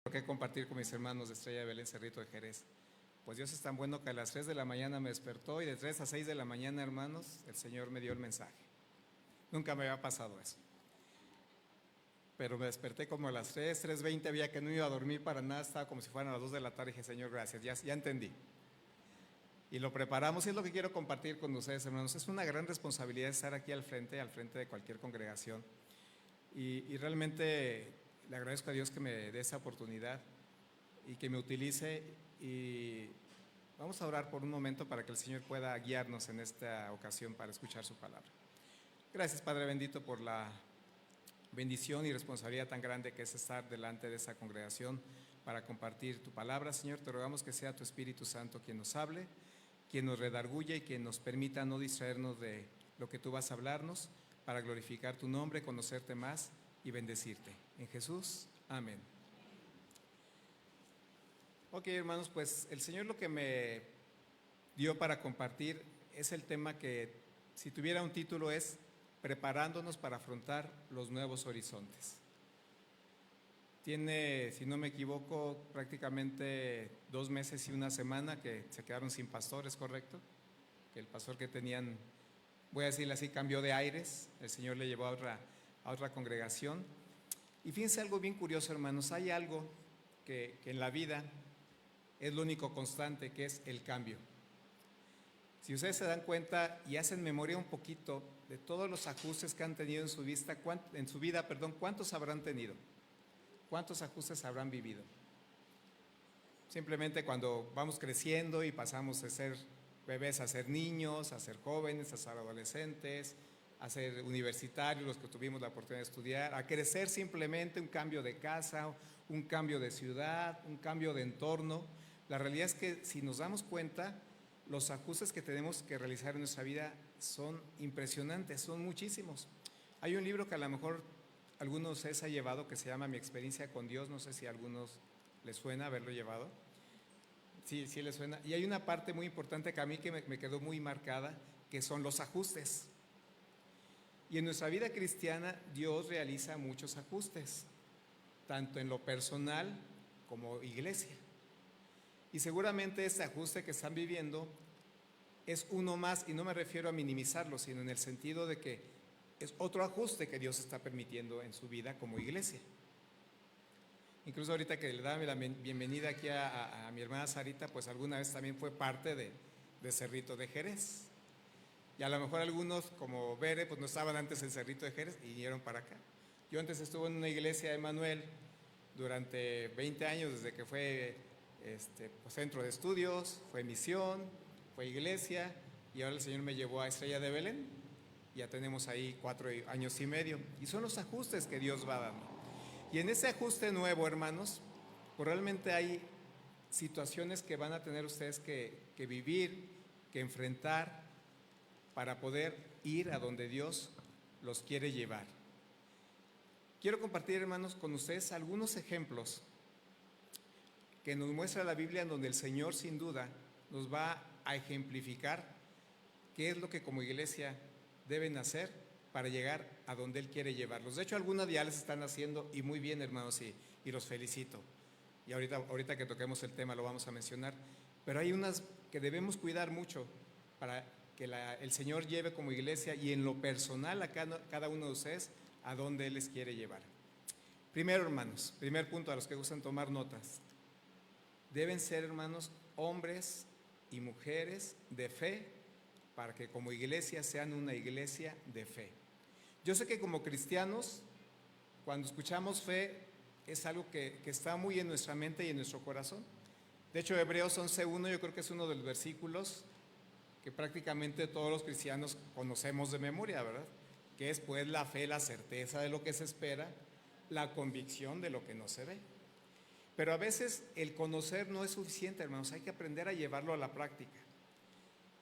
Que compartir con mis hermanos de Estrella de Belén, Cerrito de Jerez. Pues Dios es tan bueno que a las 3 de la mañana me despertó y de 3 a 6 de la mañana, hermanos, el Señor me dio el mensaje. Nunca me había pasado eso. Pero me desperté como a las 3:20, había que no iba a dormir para nada, estaba como si fueran las 2 de la tarde y dije, Señor, gracias, ya entendí. Y lo preparamos y es lo que quiero compartir con ustedes, hermanos. Es una gran responsabilidad estar aquí al frente de cualquier congregación. Y realmente le agradezco a Dios que me dé esa oportunidad y que me utilice, y vamos a orar por un momento para que el Señor pueda guiarnos en esta ocasión para escuchar su palabra. Gracias, Padre bendito, por la bendición y responsabilidad tan grande que es estar delante de esa congregación para compartir tu palabra. Señor, te rogamos que sea tu Espíritu Santo quien nos hable, quien nos redarguya y quien nos permita no distraernos de lo que tú vas a hablarnos, para glorificar tu nombre, conocerte más y bendecirte. En Jesús, amén. Ok, hermanos, pues el Señor lo que me dio para compartir es el tema que, si tuviera un título, es preparándonos para afrontar los nuevos horizontes. Tiene, si no me equivoco, prácticamente 2 meses y una semana que se quedaron sin pastor, ¿es correcto? Que el pastor que tenían, voy a decirle así, cambió de aires, el Señor le llevó a otra congregación. Y fíjense algo bien curioso, hermanos, hay algo que en la vida es lo único constante, que es el cambio. Si ustedes se dan cuenta y hacen memoria un poquito de todos los ajustes que han tenido en su vida, ¿cuántos habrán tenido? ¿Cuántos ajustes habrán vivido? Simplemente cuando vamos creciendo y pasamos de ser bebés a ser niños, a ser jóvenes, a ser adolescentes, a ser universitarios, los que tuvimos la oportunidad de estudiar, a crecer, simplemente un cambio de casa, un cambio de ciudad, un cambio de entorno. La realidad es que, si nos damos cuenta, los ajustes que tenemos que realizar en nuestra vida son impresionantes, son muchísimos. Hay un libro que a lo mejor algunos de ustedes ha llevado, que se llama Mi experiencia con Dios. No sé si a algunos les suena haberlo llevado. Sí, sí les suena. Y hay una parte muy importante que a mí me quedó muy marcada, que son los ajustes. Y en nuestra vida cristiana Dios realiza muchos ajustes, tanto en lo personal como iglesia. Y seguramente este ajuste que están viviendo es uno más, y no me refiero a minimizarlo, sino en el sentido de que es otro ajuste que Dios está permitiendo en su vida como iglesia. Incluso ahorita que le daba la bienvenida aquí a mi hermana Sarita, pues alguna vez también fue parte de Cerrito de Jerez. Y a lo mejor algunos, como Bere, pues no estaban antes en Cerrito de Jerez y vinieron para acá. Yo antes estuve en una iglesia de Emanuel durante 20 años, desde que fue pues, centro de estudios, fue misión, fue iglesia, y ahora el Señor me llevó a Estrella de Belén. Ya tenemos ahí 4 años y medio, y son los ajustes que Dios va dando. Y en ese ajuste nuevo, hermanos, pues realmente hay situaciones que van a tener ustedes que vivir, que enfrentar, para poder ir a donde Dios los quiere llevar. Quiero compartir, hermanos, con ustedes algunos ejemplos que nos muestra la Biblia, en donde el Señor sin duda nos va a ejemplificar qué es lo que como iglesia deben hacer para llegar a donde Él quiere llevarlos. De hecho, algunas ya les están haciendo, y muy bien, hermanos, y los felicito. Y ahorita que toquemos el tema lo vamos a mencionar. Pero hay unas que debemos cuidar mucho para que el Señor lleve como iglesia, y en lo personal a cada uno de ustedes, a donde Él les quiere llevar. Primero, hermanos, primer punto, a los que gustan tomar notas: deben ser, hermanos, hombres y mujeres de fe, para que como iglesia sean una iglesia de fe. Yo sé que como cristianos, cuando escuchamos fe, es algo que está muy en nuestra mente y en nuestro corazón. De hecho, Hebreos 11:1 yo creo que es uno de los versículos que prácticamente todos los cristianos conocemos de memoria, ¿verdad? Que es pues la fe, la certeza de lo que se espera, la convicción de lo que no se ve. Pero a veces el conocer no es suficiente, hermanos, hay que aprender a llevarlo a la práctica.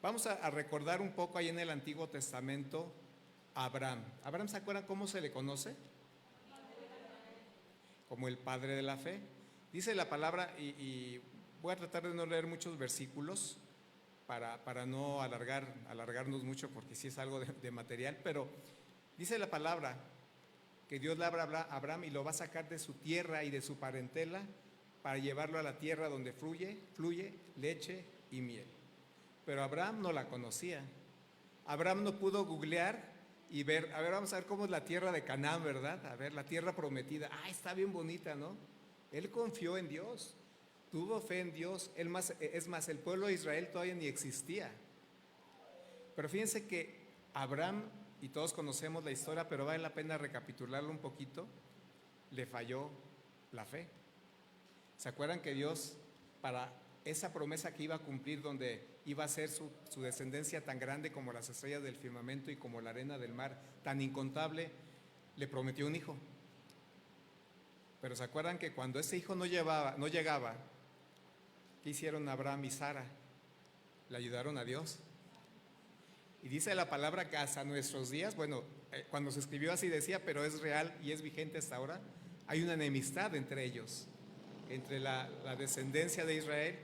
Vamos a recordar un poco ahí en el Antiguo Testamento a Abraham. ¿Abraham se acuerdan cómo se le conoce? Como el padre de la fe. Dice la palabra, y voy a tratar de no leer muchos versículos para no alargarnos mucho, porque sí es algo de material, pero dice la palabra que Dios le habla a Abraham y lo va a sacar de su tierra y de su parentela para llevarlo a la tierra donde fluye leche y miel. Pero Abraham no la conocía. Abraham no pudo googlear y ver, a ver, vamos a ver cómo es la tierra de Canaán, ¿verdad? A ver, la tierra prometida. Ah, está bien bonita, ¿no? Él confió en Dios, tuvo fe en Dios. Es más, el pueblo de Israel todavía ni existía. Pero fíjense que Abraham, y todos conocemos la historia, pero vale la pena recapitularlo un poquito, le falló la fe. ¿Se acuerdan que Dios, para esa promesa que iba a cumplir, donde iba a ser su descendencia tan grande como las estrellas del firmamento y como la arena del mar, tan incontable, le prometió un hijo? Pero ¿se acuerdan que cuando ese hijo no llegaba, ¿qué hicieron Abraham y Sara? Le ayudaron a Dios. Y dice la palabra que hasta nuestros días, bueno, cuando se escribió así decía, pero es real y es vigente hasta ahora, hay una enemistad entre ellos, entre la descendencia de Israel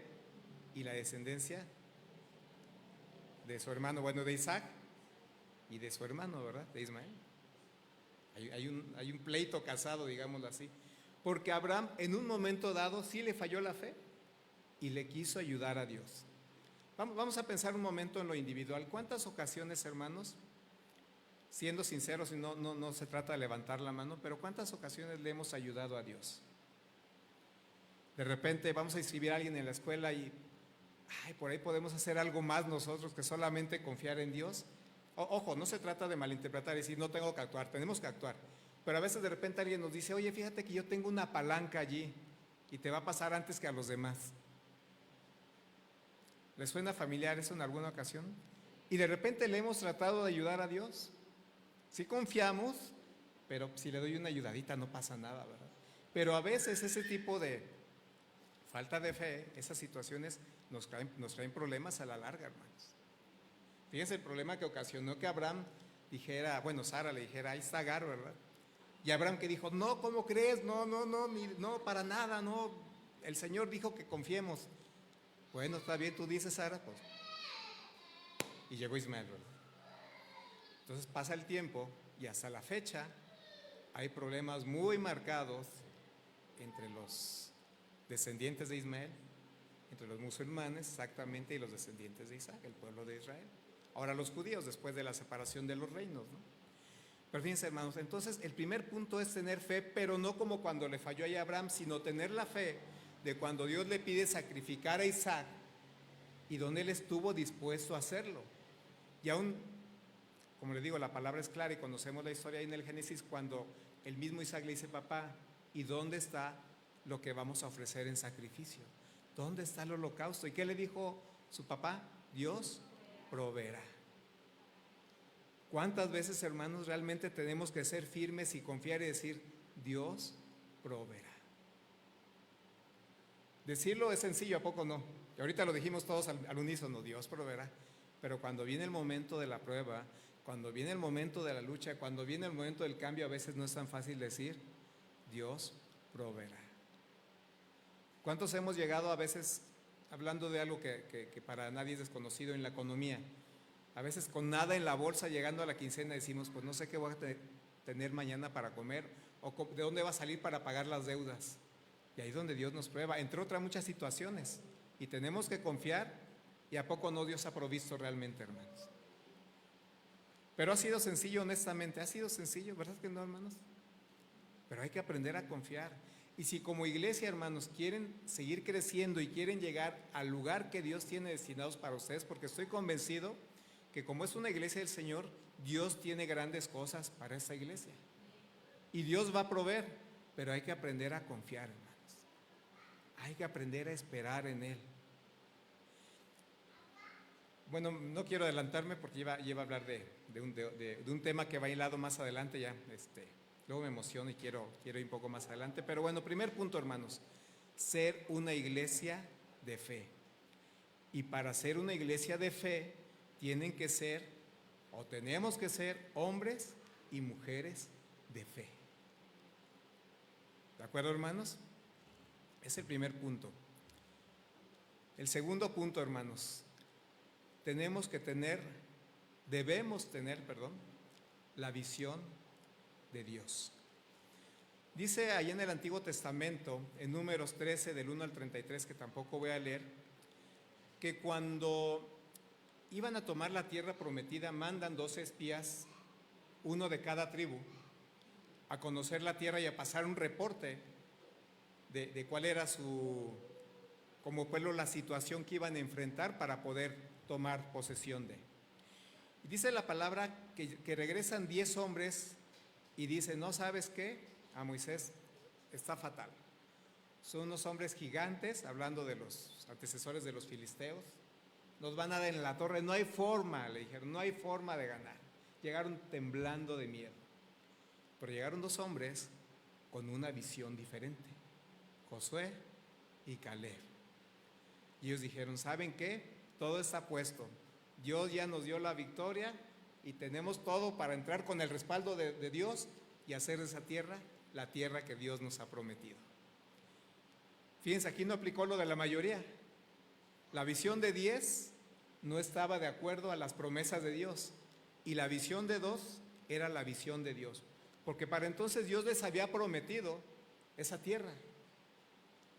y la descendencia de su hermano, bueno, de Isaac y de su hermano, ¿verdad? De Ismael. Hay un pleito casado, digámoslo así, porque Abraham en un momento dado sí le falló la fe y le quiso ayudar a Dios. Vamos a pensar un momento en lo individual. ¿Cuántas ocasiones, hermanos, siendo sinceros, y no se trata de levantar la mano, pero cuántas ocasiones le hemos ayudado a Dios? De repente vamos a inscribir a alguien en la escuela y por ahí podemos hacer algo más nosotros que solamente confiar en Dios. Ojo, no se trata de malinterpretar y decir no tengo que actuar, tenemos que actuar. Pero a veces de repente alguien nos dice, oye, fíjate que yo tengo una palanca allí y te va a pasar antes que a los demás. ¿Les suena familiar eso en alguna ocasión? Y de repente le hemos tratado de ayudar a Dios. Sí confiamos, pero si le doy una ayudadita no pasa nada, ¿verdad? Pero a veces ese tipo de falta de fe, esas situaciones nos traen problemas a la larga, hermanos. Fíjense el problema que ocasionó que Abraham dijera, bueno, Sara le dijera, ahí está Agar, ¿verdad? Y Abraham que dijo, no, ¿cómo crees? No, para nada, no. El Señor dijo que confiemos. Bueno, está bien, tú dices, Sara, pues. Y llegó Ismael, ¿verdad? Entonces pasa el tiempo y hasta la fecha hay problemas muy marcados entre los descendientes de Ismael, entre los musulmanes exactamente, y los descendientes de Isaac, el pueblo de Israel. Ahora los judíos, después de la separación de los reinos, ¿no? Pero fíjense, hermanos, entonces el primer punto es tener fe, pero no como cuando le falló a Abraham, sino tener la fe de cuando Dios le pide sacrificar a Isaac y donde él estuvo dispuesto a hacerlo. Y aún, como le digo, la palabra es clara y conocemos la historia ahí en el Génesis, cuando el mismo Isaac le dice, papá, ¿y dónde está lo que vamos a ofrecer en sacrificio? ¿Dónde está el holocausto? ¿Y qué le dijo su papá? Dios proveerá. ¿Cuántas veces, hermanos, realmente tenemos que ser firmes y confiar y decir, Dios proveerá? Decirlo es sencillo, ¿a poco no? Y ahorita lo dijimos todos al unísono, Dios proveerá. Pero cuando viene el momento de la prueba, cuando viene el momento de la lucha, cuando viene el momento del cambio, a veces no es tan fácil decir, Dios proveerá. ¿Cuántos hemos llegado a veces, hablando de algo que para nadie es desconocido en la economía, a veces con nada en la bolsa llegando a la quincena decimos, pues no sé qué voy a tener mañana para comer, o de dónde va a salir para pagar las deudas? Y ahí es donde Dios nos prueba, entre otras muchas situaciones. Y tenemos que confiar, y a poco no Dios ha provisto realmente, hermanos. Pero ha sido sencillo, honestamente, ha sido sencillo, ¿verdad que no, hermanos? Pero hay que aprender a confiar. Y si como iglesia, hermanos, quieren seguir creciendo y quieren llegar al lugar que Dios tiene destinados para ustedes, porque estoy convencido que como es una iglesia del Señor, Dios tiene grandes cosas para esta iglesia. Y Dios va a proveer, pero hay que aprender a confiar, hermanos. Hay que aprender a esperar en Él. Bueno, no quiero adelantarme porque iba a hablar de un tema que va hilado más adelante ya. Luego me emociono y quiero ir un poco más adelante. Pero bueno, primer punto, hermanos, ser una iglesia de fe. Y para ser una iglesia de fe, tienen que ser, o tenemos que ser, hombres y mujeres de fe. ¿De acuerdo, hermanos? Es el primer punto. El segundo punto, hermanos, debemos tener, la visión de Dios. Dice ahí en el Antiguo Testamento, en Números 13, del 1 al 33, que tampoco voy a leer, que cuando iban a tomar la tierra prometida, mandan 12 espías, uno de cada tribu, a conocer la tierra y a pasar un reporte de cuál era como pueblo, la situación que iban a enfrentar para poder tomar posesión de. Y dice la palabra que regresan 10 hombres y dicen, no, ¿sabes qué? A Moisés está fatal. Son unos hombres gigantes, hablando de los antecesores de los filisteos. Nos van a dar en la torre, no hay forma, le dijeron, no hay forma de ganar. Llegaron temblando de miedo. Pero llegaron 2 hombres con una visión diferente, Josué y Caleb. Y ellos dijeron, ¿saben qué? Todo está puesto. Dios ya nos dio la victoria y tenemos todo para entrar con el respaldo de Dios y hacer de esa tierra la tierra que Dios nos ha prometido. Fíjense, aquí no aplicó lo de la mayoría. La visión de 10 no estaba de acuerdo a las promesas de Dios y la visión de 2 era la visión de Dios, porque para entonces Dios les había prometido esa tierra.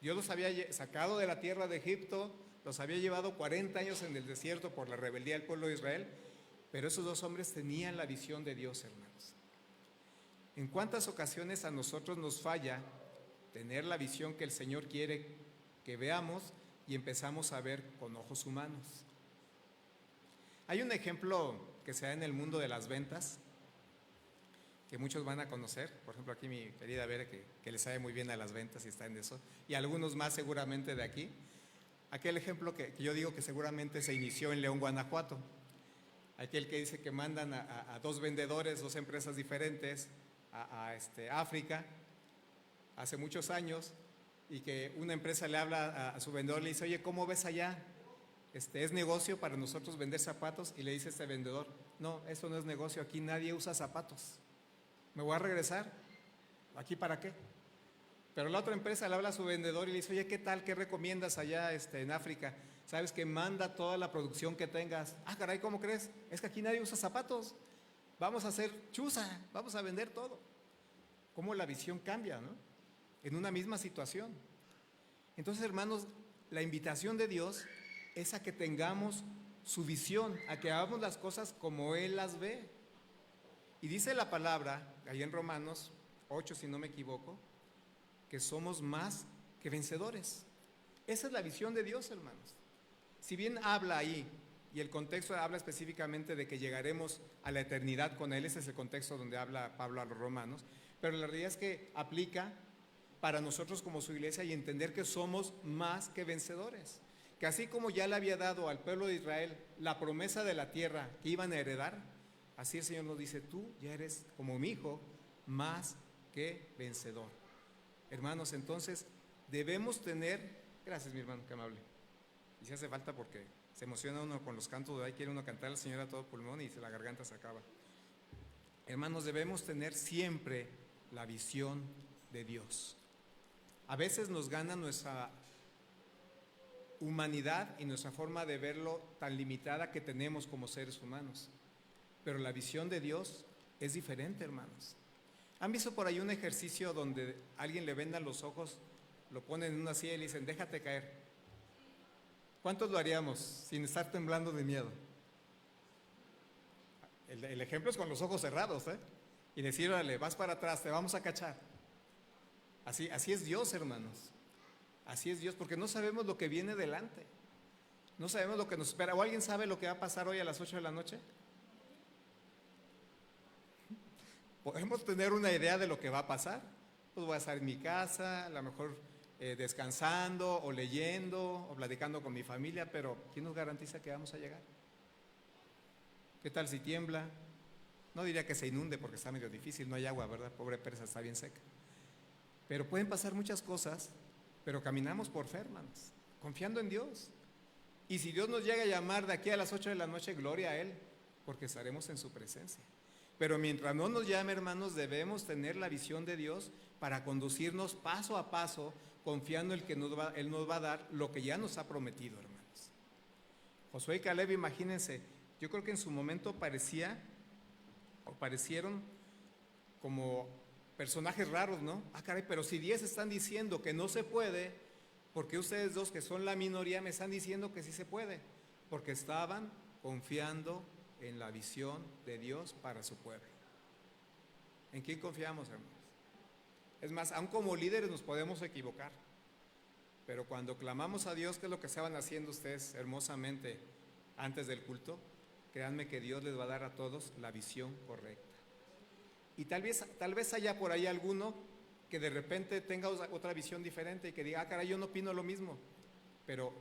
Dios los había sacado de la tierra de Egipto, los había llevado 40 años en el desierto por la rebeldía del pueblo de Israel, pero esos 2 hombres tenían la visión de Dios, hermanos. ¿En cuántas ocasiones a nosotros nos falla tener la visión que el Señor quiere que veamos y empezamos a ver con ojos humanos? Hay un ejemplo que se da en el mundo de las ventas, que muchos van a conocer. Por ejemplo, aquí mi querida Vera, que le sabe muy bien a las ventas y está en eso, y algunos más seguramente de aquí. Aquel ejemplo que yo digo que seguramente se inició en León, Guanajuato. Aquel que dice que mandan a 2 vendedores, 2 empresas diferentes a África hace muchos años, y que una empresa le habla a su vendedor, le dice, oye, ¿cómo ves allá? ¿Es negocio para nosotros vender zapatos? Y le dice este vendedor, no, eso no es negocio, aquí nadie usa zapatos. ¿Me voy a regresar? ¿Aquí para qué? Pero la otra empresa le habla a su vendedor y le dice, oye, ¿qué tal? ¿Qué recomiendas allá en África? ¿Sabes que manda toda la producción que tengas? Ah, caray, ¿cómo crees? Es que aquí nadie usa zapatos. Vamos a hacer chuza, vamos a vender todo. ¿Cómo la visión cambia, no? En una misma situación. Entonces, hermanos, la invitación de Dios es a que tengamos su visión, a que hagamos las cosas como Él las ve. Y dice la palabra, ahí en Romanos 8, si no me equivoco, que somos más que vencedores. Esa es la visión de Dios, hermanos. Si bien habla ahí, y el contexto habla específicamente de que llegaremos a la eternidad con Él, ese es el contexto donde habla Pablo a los romanos, pero la realidad es que aplica para nosotros como su iglesia y entender que somos más que vencedores. Que así como ya le había dado al pueblo de Israel la promesa de la tierra que iban a heredar, así el Señor nos dice, tú ya eres como mi hijo, más que vencedor. Hermanos, entonces debemos tener, gracias mi hermano, qué amable, y si hace falta porque se emociona uno con los cantos de ahí, quiere uno cantar al Señor a todo pulmón y la garganta se acaba. Hermanos, debemos tener siempre la visión de Dios. A veces nos gana nuestra humanidad y nuestra forma de verlo tan limitada que tenemos como seres humanos, pero la visión de Dios es diferente, hermanos. ¿Han visto por ahí un ejercicio donde a alguien le vendan los ojos, lo ponen en una silla y le dicen, déjate caer? ¿Cuántos lo haríamos sin estar temblando de miedo? El ejemplo es con los ojos cerrados, ¿eh? Y decir, órale, vas para atrás, te vamos a cachar. Así es Dios, hermanos. Así es Dios, porque no sabemos lo que viene delante. No sabemos lo que nos espera. ¿O alguien sabe lo que va a pasar hoy a las 8 de la noche? Podemos tener una idea de lo que va a pasar. Pues voy a estar en mi casa, a lo mejor descansando o leyendo o platicando con mi familia, pero ¿quién nos garantiza que vamos a llegar? ¿Qué tal si tiembla? No diría que se inunde porque está medio difícil, no hay agua, ¿verdad? Pobre presa, está bien seca. Pero pueden pasar muchas cosas, pero caminamos por fe, hermanos, confiando en Dios. Y si Dios nos llega a llamar de aquí a las 8 de la noche, gloria a Él, porque estaremos en su presencia. Pero mientras no nos llame, hermanos, debemos tener la visión de Dios para conducirnos paso a paso, confiando en que Él nos va a dar lo que ya nos ha prometido, hermanos. Josué y Caleb, imagínense, yo creo que en su momento parecieron como personajes raros, ¿no? Ah, caray, pero si 10 están diciendo que no se puede, ¿por qué ustedes dos, que son la minoría, me están diciendo que sí se puede? Porque estaban confiando en la visión de Dios para su pueblo. ¿En quién confiamos, hermanos? Es más, aun como líderes nos podemos equivocar, pero cuando clamamos a Dios, ¿qué es lo que estaban haciendo ustedes hermosamente antes del culto? Créanme que Dios les va a dar a todos la visión correcta. Y tal vez haya por ahí alguno que de repente tenga otra visión diferente y que diga, ah, caray, yo no opino lo mismo. Pero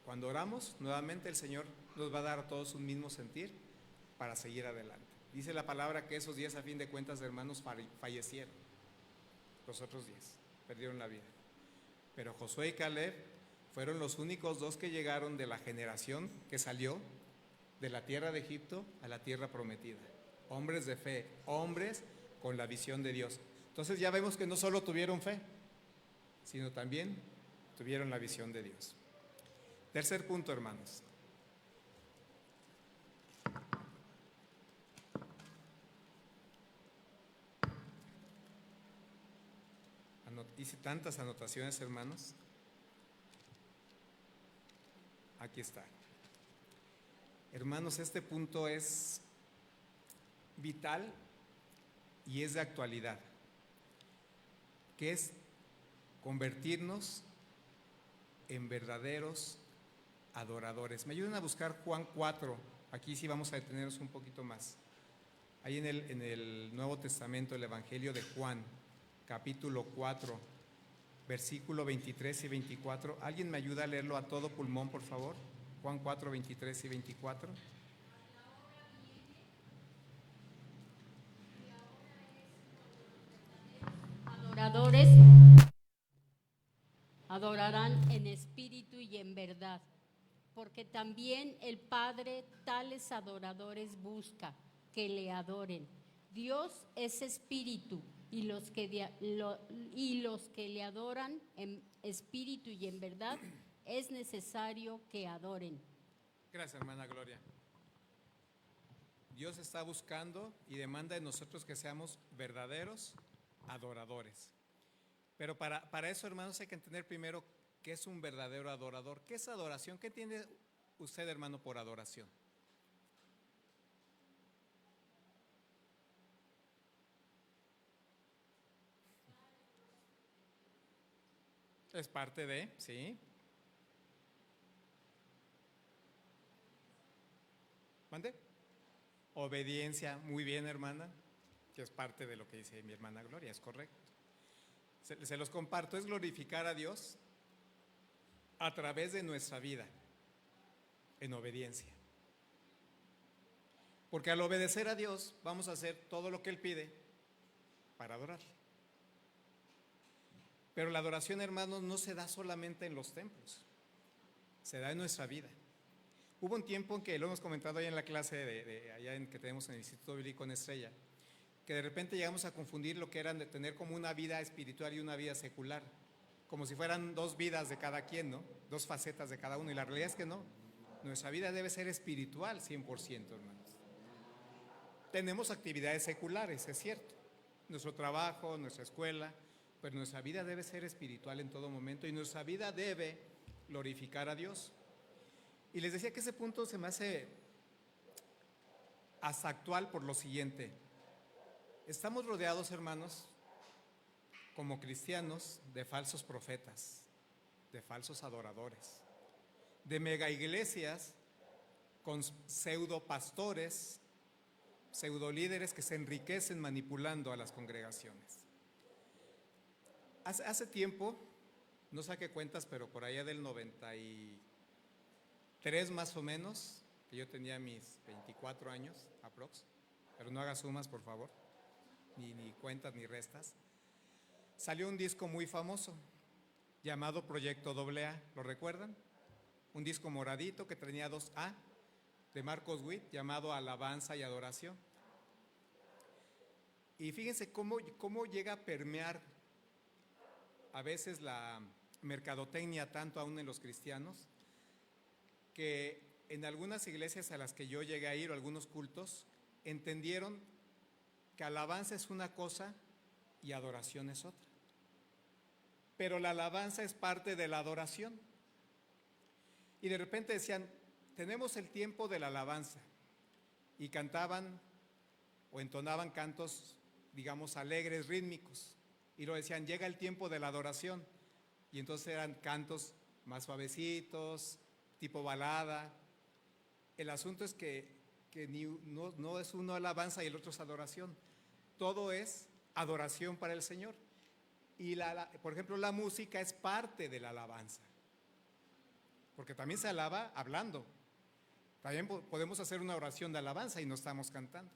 cuando oramos, nuevamente el Señor nos va a dar a todos un mismo sentir para seguir adelante. Dice la palabra que esos 10, a fin de cuentas, hermanos, fallecieron. Los otros 10 perdieron la vida. Pero Josué y Caleb fueron los únicos 2 que llegaron de la generación que salió de la tierra de Egipto a la tierra prometida. Hombres de fe, hombres con la visión de Dios. Entonces ya vemos que no solo tuvieron fe, sino también tuvieron la visión de Dios. Tercer punto, hermanos. Hice tantas anotaciones, hermanos. Aquí está. Hermanos, este punto es vital y es de actualidad, que es convertirnos en verdaderos adoradores. Me ayudan a buscar Juan 4, aquí sí vamos a detenernos un poquito más. Ahí en el Nuevo Testamento, el Evangelio de Juan, capítulo 4, versículo 23 y 24. ¿Alguien me ayuda a leerlo a todo pulmón, por favor? Juan 4, 23 y 24. Adoradores adorarán en espíritu y en verdad, porque también el Padre tales adoradores busca, que le adoren. Dios es espíritu, y los que le adoran en espíritu y en verdad es necesario que adoren. Gracias, hermana Gloria. Dios está buscando y demanda de nosotros que seamos verdaderos adoradores. Pero para eso, hermanos, hay que entender primero qué es un verdadero adorador. ¿Qué es adoración? ¿Qué entiende usted, hermano, por adoración? Es parte de, ¿sí? ¿Mande? Obediencia, muy bien, hermana, que es parte de lo que dice mi hermana Gloria, es correcto. Se los comparto, es glorificar a Dios a través de nuestra vida, en obediencia. Porque al obedecer a Dios, vamos a hacer todo lo que Él pide para adorar. Pero la adoración, hermanos, no se da solamente en los templos, se da en nuestra vida. Hubo un tiempo en que, lo hemos comentado allá en la clase allá que tenemos en el Instituto Bíblico en Estrella, que de repente llegamos a confundir lo que era de tener como una vida espiritual y una vida secular, como si fueran 2 vidas de cada quien, ¿no? 2 facetas de cada uno, y la realidad es que no. Nuestra vida debe ser espiritual 100%, hermanos. Tenemos actividades seculares, es cierto, nuestro trabajo, nuestra escuela, pero nuestra vida debe ser espiritual en todo momento y nuestra vida debe glorificar a Dios. Y les decía que ese punto se me hace hasta actual por lo siguiente. Estamos rodeados, hermanos, como cristianos, de falsos profetas, de falsos adoradores, de mega iglesias con pseudo pastores, pseudo líderes que se enriquecen manipulando a las congregaciones. Hace tiempo, no saqué cuentas, pero por allá del 93 más o menos, que yo tenía mis 24 años, aprox, pero no haga sumas, por favor, ni cuentas ni restas, salió un disco muy famoso llamado Proyecto AA, ¿lo recuerdan? Un disco moradito que tenía 2A de Marcos Witt llamado Alabanza y Adoración. Y fíjense cómo llega a permear a veces la mercadotecnia tanto aún en los cristianos, que en algunas iglesias a las que yo llegué a ir o algunos cultos entendieron que alabanza es una cosa y adoración es otra. Pero la alabanza es parte de la adoración. Y de repente decían, tenemos el tiempo de la alabanza. Y cantaban o entonaban cantos, digamos, alegres, rítmicos. Y lo decían, llega el tiempo de la adoración. Y entonces eran cantos más suavecitos, tipo balada. El asunto es que no es uno alabanza y el otro es adoración. Todo es adoración para el Señor. Y por ejemplo, la música es parte de la alabanza. Porque también se alaba hablando. También podemos hacer una oración de alabanza y no estamos cantando.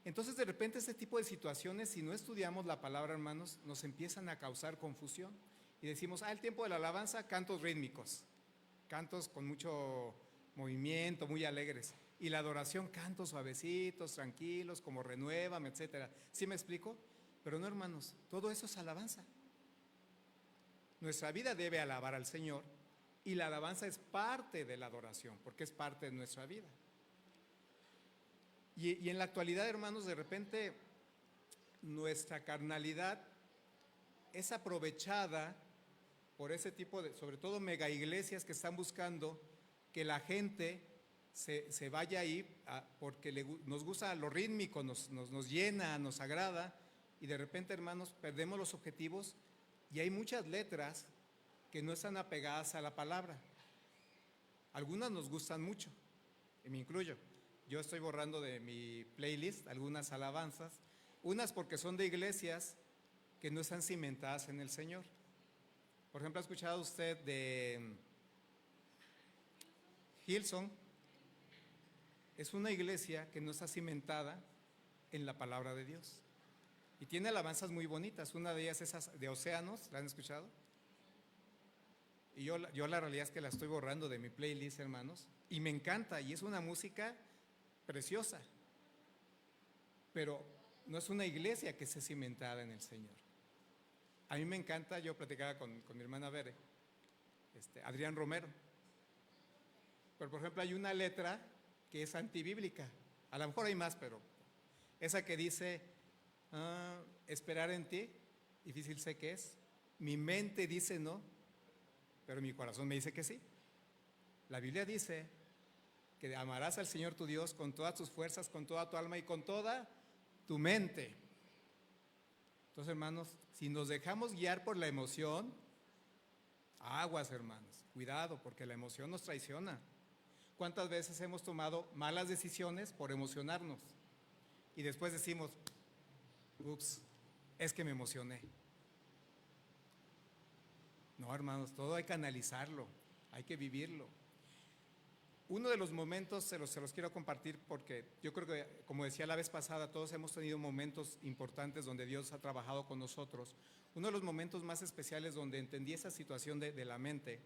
Entonces, de repente, este tipo de situaciones, si no estudiamos la palabra, hermanos, nos empiezan a causar confusión. Y decimos, el tiempo de la alabanza, cantos rítmicos, cantos con mucho movimiento, muy alegres. Y la adoración, cantos suavecitos, tranquilos, como renuévame, etcétera. ¿Sí me explico? Pero no, hermanos, todo eso es alabanza. Nuestra vida debe alabar al Señor y la alabanza es parte de la adoración, porque es parte de nuestra vida. Y en la actualidad, hermanos, de repente nuestra carnalidad es aprovechada por ese tipo de, sobre todo mega iglesias que están buscando que la gente se vaya ahí porque nos gusta lo rítmico, nos llena, nos agrada, y de repente, hermanos, perdemos los objetivos y hay muchas letras que no están apegadas a la palabra. Algunas nos gustan mucho, y me incluyo. Yo estoy borrando de mi playlist algunas alabanzas, unas porque son de iglesias que no están cimentadas en el Señor. Por ejemplo, ¿ha escuchado usted de Hillsong? Es una iglesia que no está cimentada en la palabra de Dios. Y tiene alabanzas muy bonitas. Una de ellas es de Océanos, ¿la han escuchado? Y yo la realidad es que la estoy borrando de mi playlist, hermanos. Y me encanta, y es una música preciosa. Pero no es una iglesia que esté cimentada en el Señor. A mí me encanta, yo platicaba con mi hermana Bere, Adrián Romero. Pero por ejemplo hay una letra que es antibíblica. A lo mejor hay más, pero esa que dice, esperar en ti, difícil sé que es. Mi mente dice no, pero mi corazón me dice que sí. La Biblia dice que amarás al Señor tu Dios con todas tus fuerzas, con toda tu alma y con toda tu mente. Entonces, hermanos, si nos dejamos guiar por la emoción, aguas, hermanos, cuidado, porque la emoción nos traiciona. ¿Cuántas veces hemos tomado malas decisiones por emocionarnos? Y después decimos, ups, es que me emocioné. No, hermanos, todo hay que analizarlo, hay que vivirlo. Uno de los momentos se los quiero compartir porque yo creo que, como decía la vez pasada, todos hemos tenido momentos importantes donde Dios ha trabajado con nosotros. Uno de los momentos más especiales donde entendí esa situación de la mente,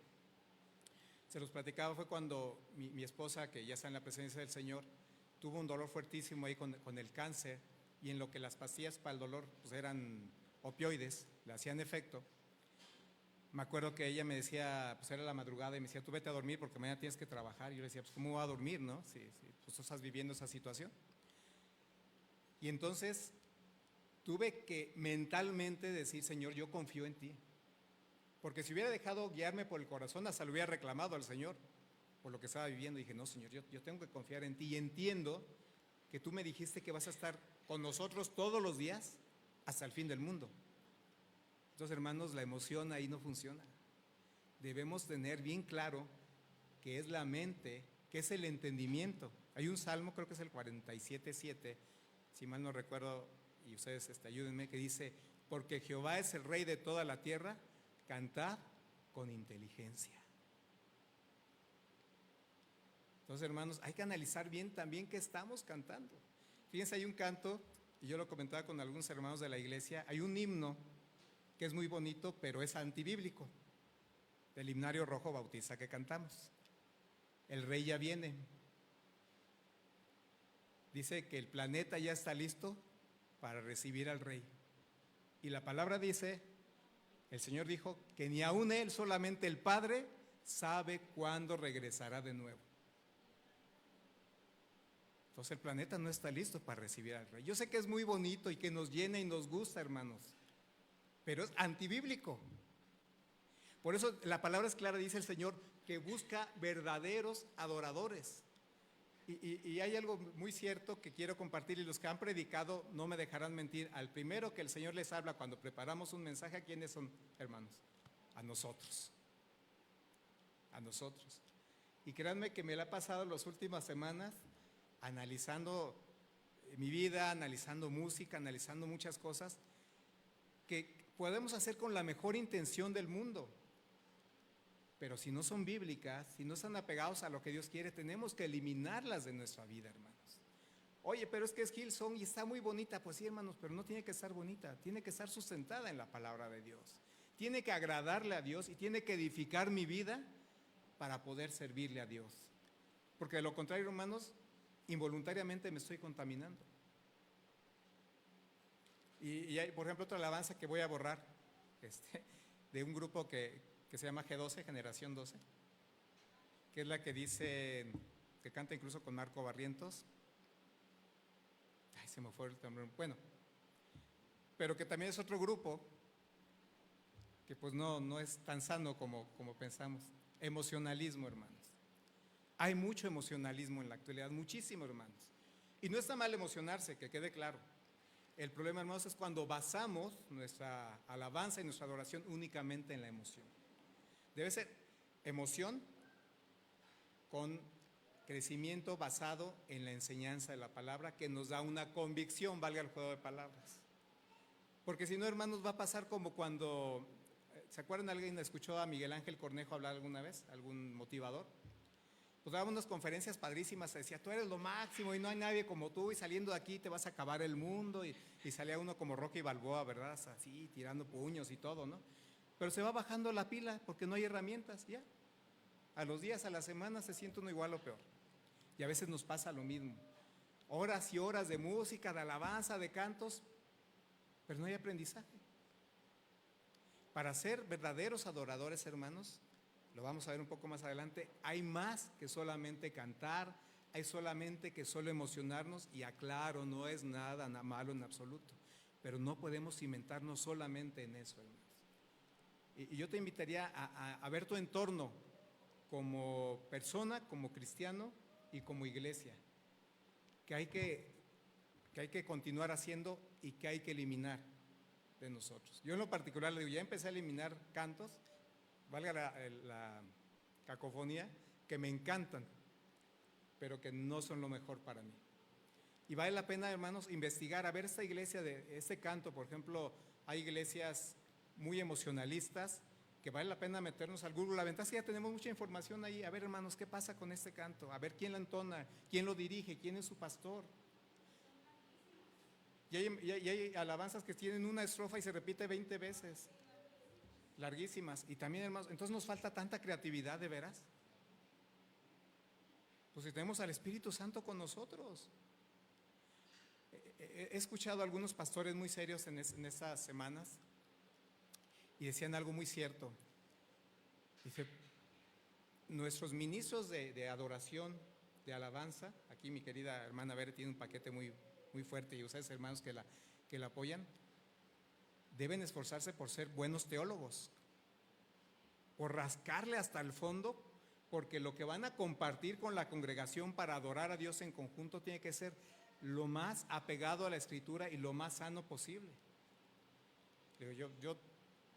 se los platicaba, fue cuando mi esposa, que ya está en la presencia del Señor, tuvo un dolor fuertísimo ahí con el cáncer, y en lo que las pastillas para el dolor pues eran opioides, le hacían efecto. Me acuerdo que ella me decía, pues era la madrugada, y me decía, tú vete a dormir porque mañana tienes que trabajar. Y yo le decía, pues ¿cómo voy a dormir, no? Si pues tú estás viviendo esa situación. Y entonces tuve que mentalmente decir, Señor, yo confío en ti. Porque si hubiera dejado guiarme por el corazón, hasta le hubiera reclamado al Señor por lo que estaba viviendo. Y dije, no, Señor, yo tengo que confiar en ti. Y entiendo que tú me dijiste que vas a estar con nosotros todos los días hasta el fin del mundo. Entonces, hermanos, la emoción ahí no funciona. Debemos tener bien claro que es la mente, que es el entendimiento. Hay un salmo, creo que es el 47:7, si mal no recuerdo, y ustedes ayúdenme, que dice, porque Jehová es el rey de toda la tierra, cantad con inteligencia. Entonces, hermanos, hay que analizar bien también qué estamos cantando. Fíjense, hay un canto, y yo lo comentaba con algunos hermanos de la iglesia, hay un himno que es muy bonito, pero es antibíblico, del himnario rojo bautista que cantamos. El rey ya viene. Dice que el planeta ya está listo para recibir al rey. Y la palabra dice, el Señor dijo, que ni aún Él, solamente el Padre, sabe cuándo regresará de nuevo. Entonces el planeta no está listo para recibir al Rey. Yo sé que es muy bonito y que nos llena y nos gusta, hermanos, pero es antibíblico. Por eso la palabra es clara, dice el Señor, que busca verdaderos adoradores. Y hay algo muy cierto que quiero compartir, y los que han predicado no me dejarán mentir. Al primero que el Señor les habla cuando preparamos un mensaje, ¿a quiénes son, hermanos? A nosotros. A nosotros. Y créanme que me la he pasado las últimas semanas analizando mi vida, analizando música, analizando muchas cosas que podemos hacer con la mejor intención del mundo. Pero si no son bíblicas, si no están apegados a lo que Dios quiere, tenemos que eliminarlas de nuestra vida, hermanos. Oye, pero es que es Hillsong y está muy bonita. Pues sí, hermanos, pero no tiene que estar bonita, tiene que estar sustentada en la palabra de Dios. Tiene que agradarle a Dios y tiene que edificar mi vida para poder servirle a Dios. Porque de lo contrario, hermanos, involuntariamente me estoy contaminando. Y hay, por ejemplo, otra alabanza que voy a borrar, de un grupo que se llama G12, Generación 12, que es la que dice, que canta incluso con Marco Barrientos. Ay, se me fue el nombre. Bueno, pero que también es otro grupo que pues no es tan sano como pensamos. Emocionalismo, hermanos. Hay mucho emocionalismo en la actualidad, muchísimo, hermanos. Y no está mal emocionarse, que quede claro. El problema, hermanos, es cuando basamos nuestra alabanza y nuestra adoración únicamente en la emoción. Debe ser emoción con crecimiento basado en la enseñanza de la palabra, que nos da una convicción, valga el juego de palabras. Porque si no, hermanos, va a pasar como cuando, ¿se acuerdan? ¿Alguien escuchó a Miguel Ángel Cornejo hablar alguna vez? ¿Algún motivador? Pues daba unas conferencias padrísimas, decía, tú eres lo máximo y no hay nadie como tú, y saliendo de aquí te vas a acabar el mundo, y salía uno como Rocky Balboa, ¿verdad? Así, tirando puños y todo, ¿no? Pero se va bajando la pila porque no hay herramientas, ya. A los días, a la semana se siente uno igual o peor. Y a veces nos pasa lo mismo. Horas y horas de música, de alabanza, de cantos, pero no hay aprendizaje. Para ser verdaderos adoradores, hermanos, lo vamos a ver un poco más adelante, hay más que solamente cantar, hay solamente que solo emocionarnos, y aclaro, no es nada malo en absoluto, pero no podemos cimentarnos solamente en eso, hermanos. Y yo te invitaría a ver tu entorno como persona, como cristiano y como iglesia, que hay que continuar haciendo y que hay que eliminar de nosotros. Yo en lo particular le digo, ya empecé a eliminar cantos, valga la cacofonía, que me encantan, pero que no son lo mejor para mí. Y vale la pena, hermanos, investigar, a ver esta iglesia de este canto. Por ejemplo, hay iglesias muy emocionalistas que vale la pena meternos al Google. La ventaja es que ya tenemos mucha información ahí. A ver, hermanos, ¿qué pasa con este canto? A ver quién la entona, quién lo dirige, quién es su pastor. Y hay alabanzas que tienen una estrofa y se repite 20 veces, larguísimas. Y también, hermanos, entonces nos falta tanta creatividad, de veras. Pues si tenemos al Espíritu Santo con nosotros. He escuchado a algunos pastores muy serios en estas semanas y decían algo muy cierto. Dice, nuestros ministros de adoración, de alabanza, aquí mi querida hermana Vera tiene un paquete muy fuerte, y ustedes, hermanos, que la apoyan, deben esforzarse por ser buenos teólogos, por rascarle hasta el fondo, porque lo que van a compartir con la congregación para adorar a Dios en conjunto tiene que ser lo más apegado a la Escritura y lo más sano posible. Yo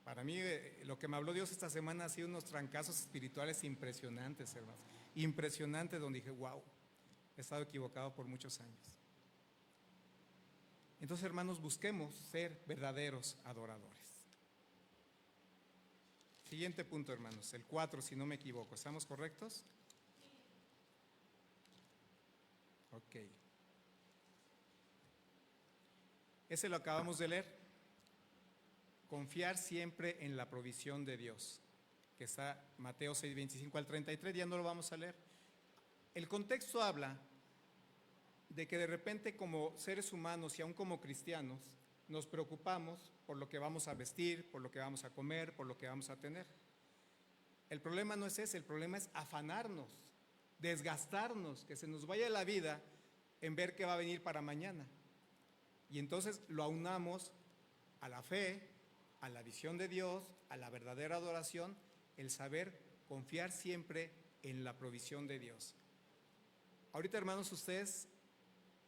para mí, lo que me habló Dios esta semana ha sido unos trancazos espirituales impresionantes, hermanos. Impresionantes, donde dije, wow, he estado equivocado por muchos años. Entonces, hermanos, busquemos ser verdaderos adoradores. Siguiente punto, hermanos, el 4, si no me equivoco. ¿Estamos correctos? Ok. Ese lo acabamos de leer. Confiar siempre en la provisión de Dios, que está Mateo 6, 25 al 33, ya no lo vamos a leer. El contexto habla de que de repente, como seres humanos y aún como cristianos, nos preocupamos por lo que vamos a vestir, por lo que vamos a comer, por lo que vamos a tener. El problema no es ese, el problema es afanarnos, desgastarnos, que se nos vaya la vida en ver qué va a venir para mañana. Y entonces lo aunamos a la fe, a la visión de Dios, a la verdadera adoración, el saber confiar siempre en la provisión de Dios. Ahorita, hermanos, ustedes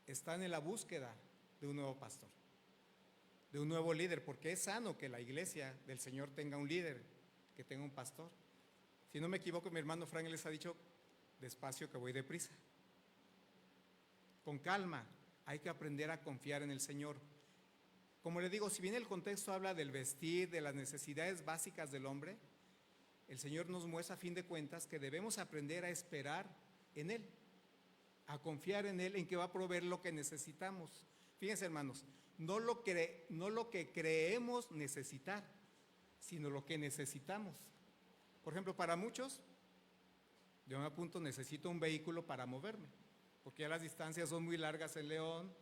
están en la búsqueda de un nuevo pastor, de un nuevo líder, porque es sano que la iglesia del Señor tenga un líder, que tenga un pastor. Si no me equivoco, mi hermano Frank les ha dicho, despacio que voy deprisa. Con calma, hay que aprender a confiar en el Señor. Como le digo, si bien el contexto habla del vestir, de las necesidades básicas del hombre, el Señor nos muestra a fin de cuentas que debemos aprender a esperar en Él, a confiar en Él, en que va a proveer lo que necesitamos. Fíjense, hermanos, no lo que creemos necesitar, sino lo que necesitamos. Por ejemplo, para muchos, yo me apunto, necesito un vehículo para moverme, porque ya las distancias son muy largas en León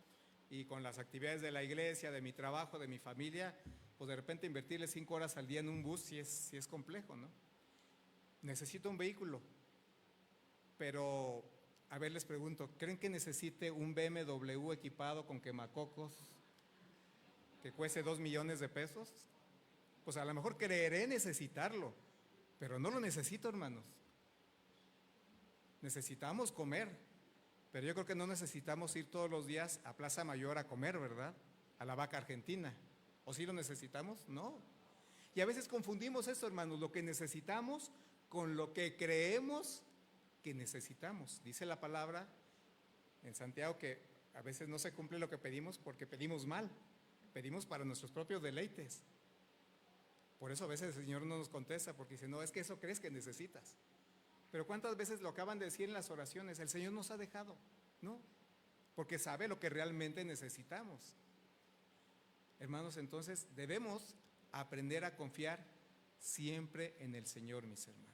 y con las actividades de la iglesia, de mi trabajo, de mi familia, pues de repente invertirle 5 horas al día en un bus sí es complejo, ¿no? Necesito un vehículo, pero a ver, les pregunto, ¿creen que necesite un BMW equipado con quemacocos que cueste 2 millones de pesos? Pues a lo mejor creeré necesitarlo, pero no lo necesito, hermanos. Necesitamos comer, pero yo creo que no necesitamos ir todos los días a Plaza Mayor a comer, ¿verdad? A la Vaca Argentina. ¿O sí lo necesitamos? No. Y a veces confundimos esto, hermanos, lo que necesitamos con lo que creemos que necesitamos. Dice la palabra en Santiago que a veces no se cumple lo que pedimos porque pedimos mal, pedimos para nuestros propios deleites. Por eso a veces el Señor no nos contesta, porque dice, no, es que eso crees que necesitas. Pero ¿cuántas veces lo acaban de decir en las oraciones? El Señor nos ha dejado, ¿no? Porque sabe lo que realmente necesitamos. Hermanos, entonces debemos aprender a confiar siempre en el Señor, mis hermanos.